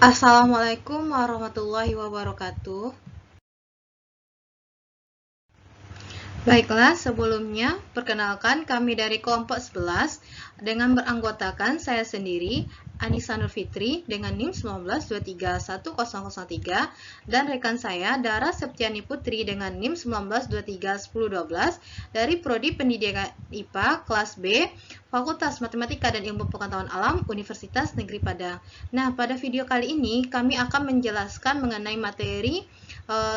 Assalamualaikum warahmatullahi wabarakatuh. Baiklah, sebelumnya perkenalkan kami dari kelompok 11 dengan beranggotakan saya sendiri, Anissa Nurfitri dengan NIM 19231003 dan rekan saya Dara Septiani Putri dengan NIM 19231012 dari Prodi Pendidikan IPA kelas B, Fakultas Matematika dan Ilmu Pengetahuan Alam, Universitas Negeri Padang. Nah, pada video kali ini kami akan menjelaskan mengenai materi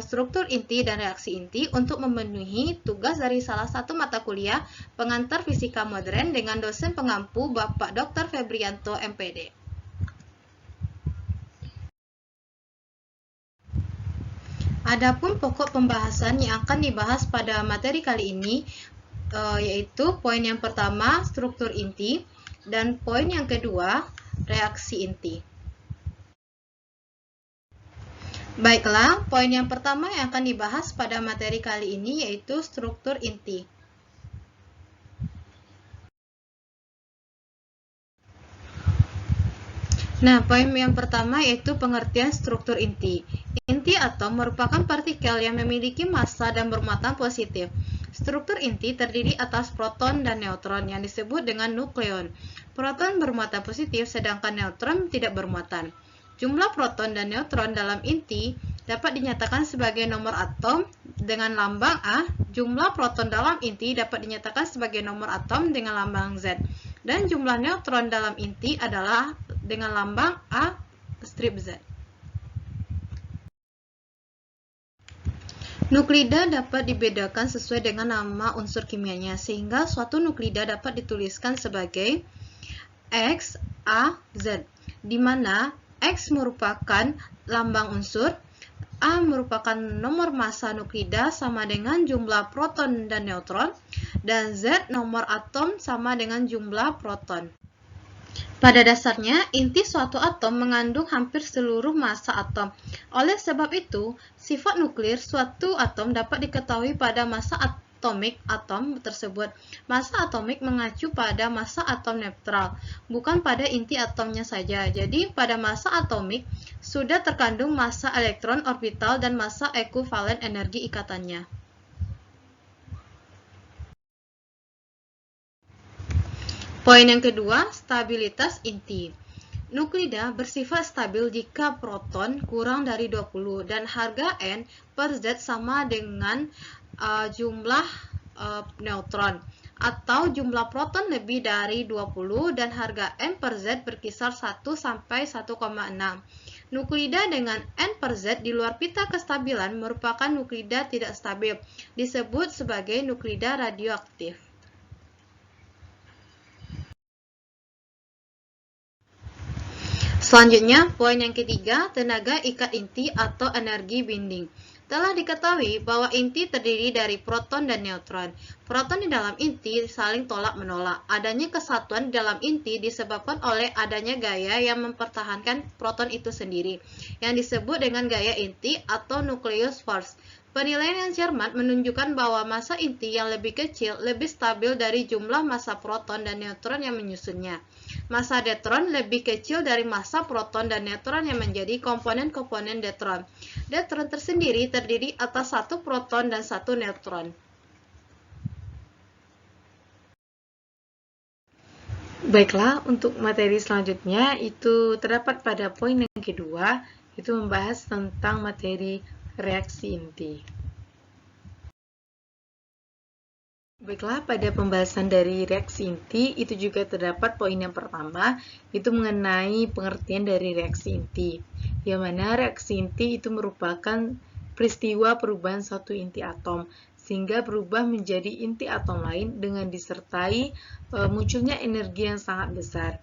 struktur inti dan reaksi inti untuk memenuhi tugas dari salah satu mata kuliah pengantar fisika modern dengan dosen pengampu Bapak Dr. Febrianto MPD. Adapun pokok pembahasan yang akan dibahas pada materi kali ini yaitu poin yang pertama struktur inti dan poin yang kedua reaksi inti. Baiklah, poin yang pertama yang akan dibahas pada materi kali ini yaitu struktur inti. Nah, poin yang pertama yaitu pengertian struktur inti. Inti atom merupakan partikel yang memiliki massa dan bermuatan positif. Struktur inti terdiri atas proton dan neutron yang disebut dengan nukleon. Proton bermuatan positif sedangkan neutron tidak bermuatan. Jumlah proton dan neutron dalam inti dapat dinyatakan sebagai nomor atom dengan lambang A. Jumlah proton dalam inti dapat dinyatakan sebagai nomor atom dengan lambang Z. Dan jumlah neutron dalam inti adalah dengan lambang A strip Z. Nuklida dapat dibedakan sesuai dengan nama unsur kimianya, sehingga suatu nuklida dapat dituliskan sebagai X, A, Z, di mana X merupakan lambang unsur, A merupakan nomor massa nuklida sama dengan jumlah proton dan neutron, dan Z nomor atom sama dengan jumlah proton. Pada dasarnya, inti suatu atom mengandung hampir seluruh massa atom. Oleh sebab itu, sifat nuklir suatu atom dapat diketahui pada massa atomik atom tersebut. Massa atomik mengacu pada massa atom netral, bukan pada inti atomnya saja. Jadi, pada massa atomik sudah terkandung massa elektron orbital dan massa ekuivalen energi ikatannya. Poin yang kedua, stabilitas inti. Nuklida bersifat stabil jika proton kurang dari 20 dan harga N per Z sama dengan jumlah neutron, atau jumlah proton lebih dari 20 dan harga N per Z berkisar 1 sampai 1,6. Nuklida dengan N per Z di luar pita kestabilan merupakan nuklida tidak stabil, disebut sebagai nuklida radioaktif. Selanjutnya, poin yang ketiga, tenaga ikat inti atau energi binding. Telah diketahui bahwa inti terdiri dari proton dan neutron. Proton di dalam inti saling tolak-menolak. Adanya kesatuan di dalam inti disebabkan oleh adanya gaya yang mempertahankan proton itu sendiri, yang disebut dengan gaya inti atau nucleus force. Penilaian yang cermat menunjukkan bahwa massa inti yang lebih kecil lebih stabil dari jumlah massa proton dan neutron yang menyusunnya. Massa deuteron lebih kecil dari massa proton dan neutron yang menjadi komponen-komponen deuteron. Deuteron tersendiri terdiri atas satu proton dan satu neutron. Baiklah, untuk materi selanjutnya itu terdapat pada poin yang kedua, itu membahas tentang materi reaksi inti. Baiklah, pada pembahasan dari reaksi inti, itu juga terdapat poin yang pertama, itu mengenai pengertian dari reaksi inti. Yang mana reaksi inti itu merupakan peristiwa perubahan satu inti atom, sehingga berubah menjadi inti atom lain dengan disertai munculnya energi yang sangat besar.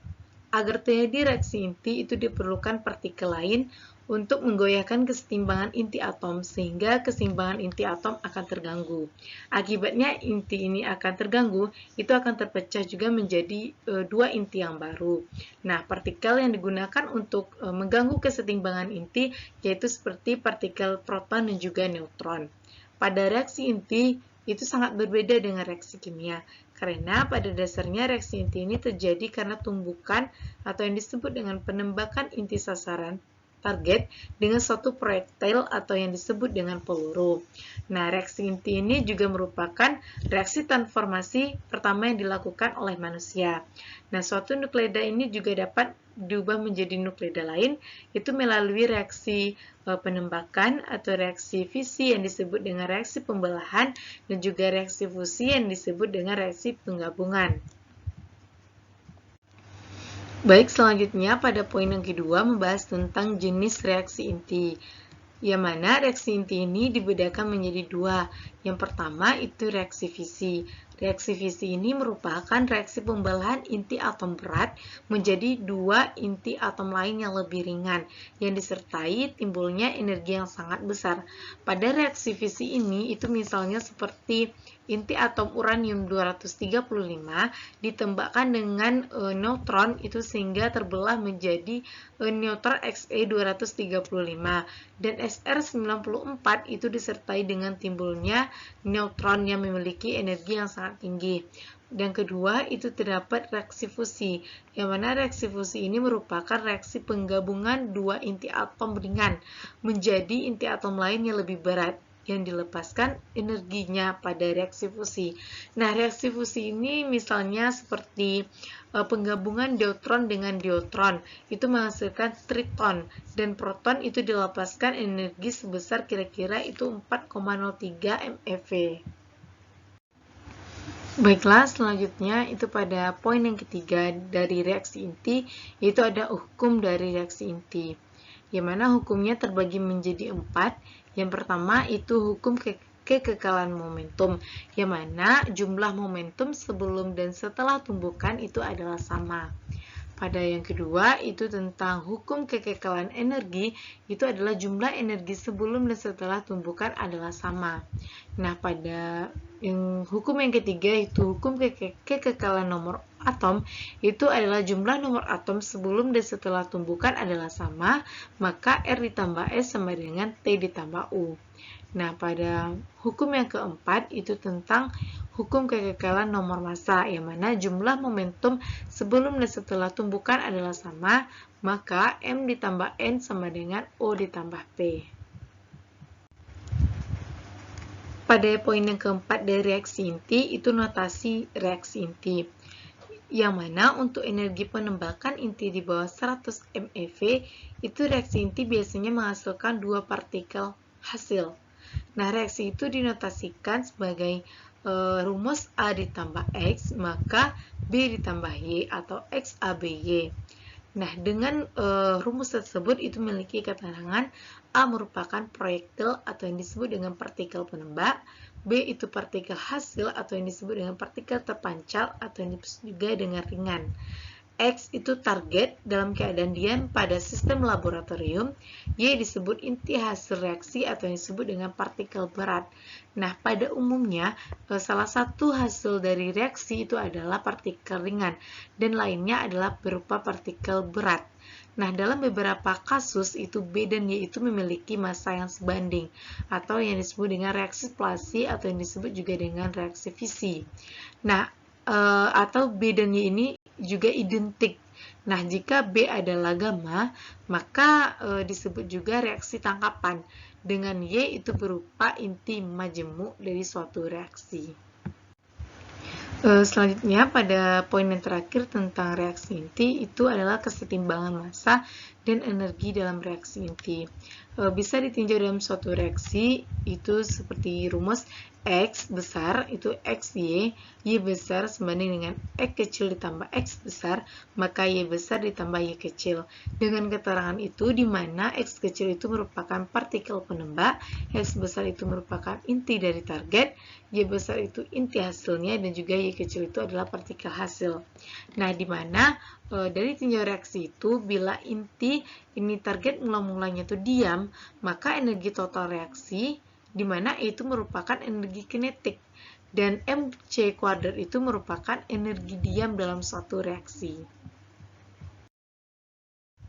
Agar terjadi reaksi inti itu diperlukan partikel lain untuk menggoyahkan kesetimbangan inti atom sehingga keseimbangan inti atom akan terganggu. Akibatnya inti ini akan terganggu, itu akan terpecah juga menjadi dua inti yang baru. Nah, partikel yang digunakan untuk mengganggu kesetimbangan inti yaitu seperti partikel proton dan juga neutron. Pada reaksi inti itu sangat berbeda dengan reaksi kimia. Karena pada dasarnya reaksi inti ini terjadi karena tumbukan atau yang disebut dengan penembakan inti sasaran target dengan suatu proyektil atau yang disebut dengan peluru. Nah, reaksi inti ini juga merupakan reaksi transformasi pertama yang dilakukan oleh manusia. Nah, suatu nukleida ini juga dapat diubah menjadi nukleida lain, itu melalui reaksi penembakan atau reaksi fisi yang disebut dengan reaksi pembelahan dan juga reaksi fusi yang disebut dengan reaksi penggabungan. Baik, selanjutnya pada poin yang kedua membahas tentang jenis reaksi inti. Yang mana reaksi inti ini dibedakan menjadi dua. Yang pertama itu reaksi fisi. Reaksi fisi ini merupakan reaksi pembelahan inti atom berat menjadi dua inti atom lain yang lebih ringan, yang disertai timbulnya energi yang sangat besar. Pada reaksi fisi ini, itu misalnya seperti inti atom uranium 235 ditembakkan dengan neutron itu sehingga terbelah menjadi neutron Xe 235 dan Sr94 itu disertai dengan timbulnya neutron yang memiliki energi yang sangat tinggi. Dan kedua itu terdapat reaksi fusi, yang mana reaksi fusi ini merupakan reaksi penggabungan dua inti atom ringan menjadi inti atom lain yang lebih berat yang dilepaskan energinya pada reaksi fusi. Nah, reaksi fusi ini misalnya seperti penggabungan deuteron dengan deuteron itu menghasilkan triton dan proton itu dilepaskan energi sebesar kira-kira itu 4,03 MeV. Baiklah, selanjutnya itu pada poin yang ketiga dari reaksi inti, yaitu ada hukum dari reaksi inti, yang mana hukumnya terbagi menjadi 4. Yang pertama itu hukum kekekalan momentum, yang mana jumlah momentum sebelum dan setelah tumbukan itu adalah sama. Pada yang kedua itu tentang hukum kekekalan energi, itu adalah jumlah energi sebelum dan setelah tumbukan adalah sama. Nah, pada hukum yang ketiga itu hukum kekekalan nomor atom, itu adalah jumlah nomor atom sebelum dan setelah tumbukan adalah sama, maka R ditambah S sama dengan T ditambah U. Nah, pada hukum yang keempat itu tentang hukum kekekalan nomor massa, yang mana jumlah momentum sebelum dan setelah tumbukan adalah sama, maka M ditambah N sama dengan O ditambah P. Pada poin yang keempat dari reaksi inti, itu notasi reaksi inti, yang mana untuk energi penembakan inti di bawah 100 MeV, itu reaksi inti biasanya menghasilkan dua partikel hasil. Nah, reaksi itu dinotasikan sebagai rumus A ditambah X, maka B ditambah Y atau XABY. Nah, dengan rumus tersebut itu memiliki keterangan A merupakan proyektil atau yang disebut dengan partikel penembak, B itu partikel hasil atau yang disebut dengan partikel terpancar atau yang disebut juga dengan ringan. X itu target dalam keadaan diam pada sistem laboratorium, Y disebut inti hasil reaksi atau yang disebut dengan partikel berat. Nah, pada umumnya salah satu hasil dari reaksi itu adalah partikel ringan dan lainnya adalah berupa partikel berat. Nah, dalam beberapa kasus itu B dan Y itu memiliki massa yang sebanding atau yang disebut dengan reaksi splasi atau yang disebut juga dengan reaksi fisi. Nah, atau B dan Y ini juga identik. Nah, jika B adalah gamma, maka disebut juga reaksi tangkapan. Dengan Y itu berupa inti majemuk dari suatu reaksi. Selanjutnya pada poin yang terakhir tentang reaksi inti itu adalah kesetimbangan massa dan energi dalam reaksi inti. Bisa ditinjau dalam suatu reaksi itu seperti rumus X besar itu XY, Y besar sebanding dengan X kecil ditambah X besar, maka Y besar ditambah Y kecil. Dengan keterangan itu di mana X kecil itu merupakan partikel penembak, X besar itu merupakan inti dari target, Y besar itu inti hasilnya, dan juga Y kecil itu adalah partikel hasil. Nah, di mana dari tinjau reaksi itu bila inti ini target mula-mulanya itu diam, maka energi total reaksi di mana E itu merupakan energi kinetik dan mc kuadrat itu merupakan energi diam dalam suatu reaksi.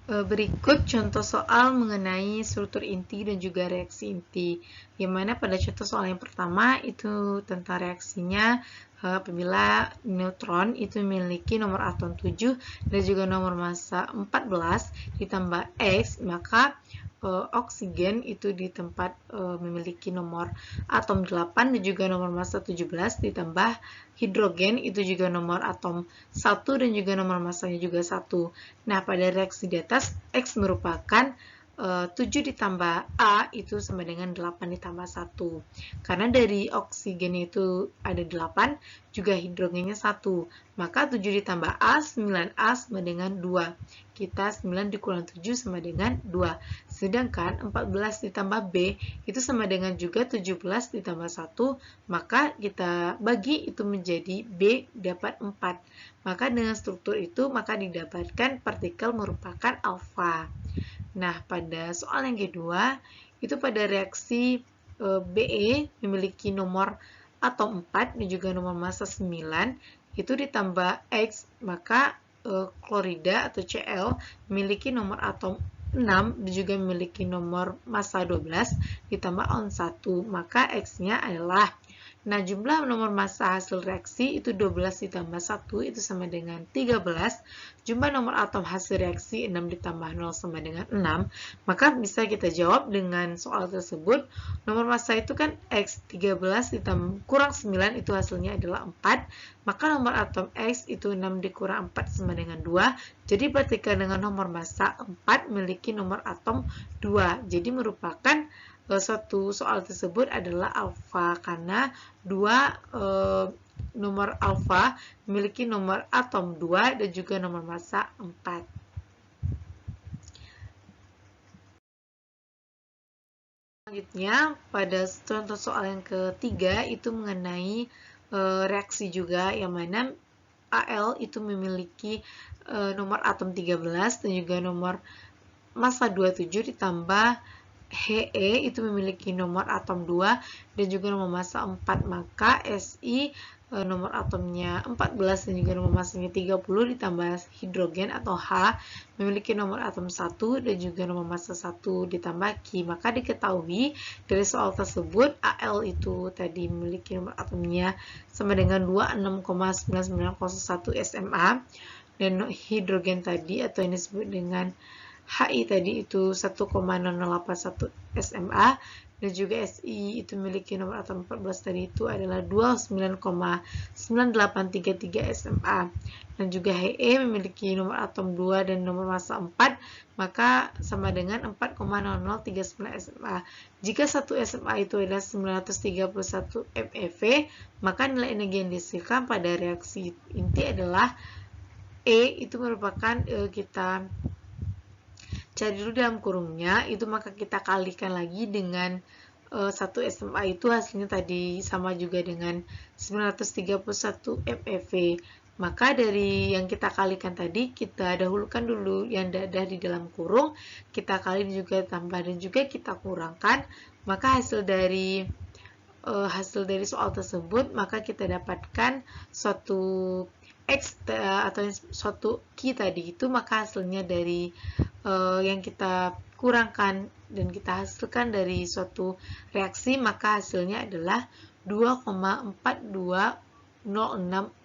Berikut contoh soal mengenai struktur inti dan juga reaksi inti, yang mana pada contoh soal yang pertama itu tentang reaksinya Apabila neutron itu memiliki nomor atom 7 dan juga nomor massa 14 ditambah X, maka oksigen itu di tempat memiliki nomor atom 8 dan juga nomor massa 17 ditambah hidrogen itu juga nomor atom 1 dan juga nomor massanya juga 1. Nah, pada reaksi di atas X merupakan 7 ditambah A itu sama dengan 8 ditambah 1. Karena dari oksigen itu ada 8, juga hidrogennya 1. Maka 7 ditambah A, 9A sama dengan 2. Kita 9 dikurang 7 sama dengan 2. Sedangkan 14 ditambah B itu sama dengan juga 17 ditambah 1. Maka kita bagi itu menjadi B dapat 4. Maka dengan struktur itu maka didapatkan partikel merupakan alfa. Nah, pada soal yang kedua, itu pada reaksi Be memiliki nomor atom 4 dan juga nomor massa 9, itu ditambah X, maka klorida atau Cl memiliki nomor atom 6 dan juga memiliki nomor massa 12 ditambah on 1, maka X-nya adalah. Nah, jumlah nomor massa hasil reaksi itu 12 ditambah 1 itu sama dengan 13. Jumlah nomor atom hasil reaksi 6 ditambah 0 sama dengan 6. Maka bisa kita jawab dengan soal tersebut. Nomor massa itu kan X, 13 ditambah kurang 9 itu hasilnya adalah 4. Maka nomor atom X itu 6 dikurang 4 sama dengan 2. Jadi partikel dengan nomor massa 4 memiliki nomor atom 2. Jadi merupakan suatu soal tersebut adalah alfa karena nomor alfa memiliki nomor atom 2 dan juga nomor massa 4. Selanjutnya, pada contoh soal yang ketiga itu mengenai reaksi juga, yang mana Al itu memiliki nomor atom 13 dan juga nomor massa 27 ditambah He itu memiliki nomor atom 2 dan juga nomor massa 4, maka Si nomor atomnya 14 dan juga nomor massanya 30 ditambah hidrogen atau H memiliki nomor atom 1 dan juga nomor massa 1 ditambah Ki. Maka diketahui dari soal tersebut Al itu tadi memiliki nomor atomnya sama dengan 26,9901 SMA dan hidrogen tadi atau yang disebut dengan Hi tadi itu 1,0081 SMA dan juga Si itu memiliki nomor atom 14 tadi itu adalah 29,9833 SMA dan juga He memiliki nomor atom 2 dan nomor massa 4 maka sama dengan 4,0039 SMA. Jika satu SMA itu adalah 931 MeV maka nilai energi yang dihasilkan pada reaksi inti adalah E itu merupakan kita cari dulu dalam kurungnya, itu maka kita kalikan lagi dengan 1 SMA itu hasilnya tadi sama juga dengan 931 MeV. Maka dari yang kita kalikan tadi, kita dahulukan dulu yang ada di dalam kurung, kita kali juga tambah dan juga kita kurangkan, maka hasil dari soal tersebut, maka kita dapatkan suatu X atau suatu Q tadi itu, maka hasilnya dari yang kita kurangkan dan kita hasilkan dari suatu reaksi, maka hasilnya adalah 2,4206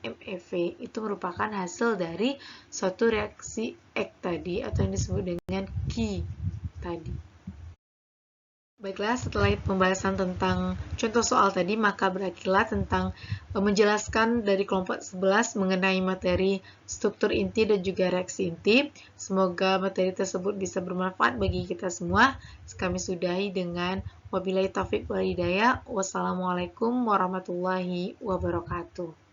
MeV. Itu merupakan hasil dari suatu reaksi X tadi atau yang disebut dengan Q tadi. Baiklah, setelah pembahasan tentang contoh soal tadi, maka berakhirlah tentang menjelaskan dari kelompok 11 mengenai materi struktur inti dan juga reaksi inti. Semoga materi tersebut bisa bermanfaat bagi kita semua. Kami sudahi dengan wabillahi taufiq wal hidayah. Wassalamualaikum warahmatullahi wabarakatuh.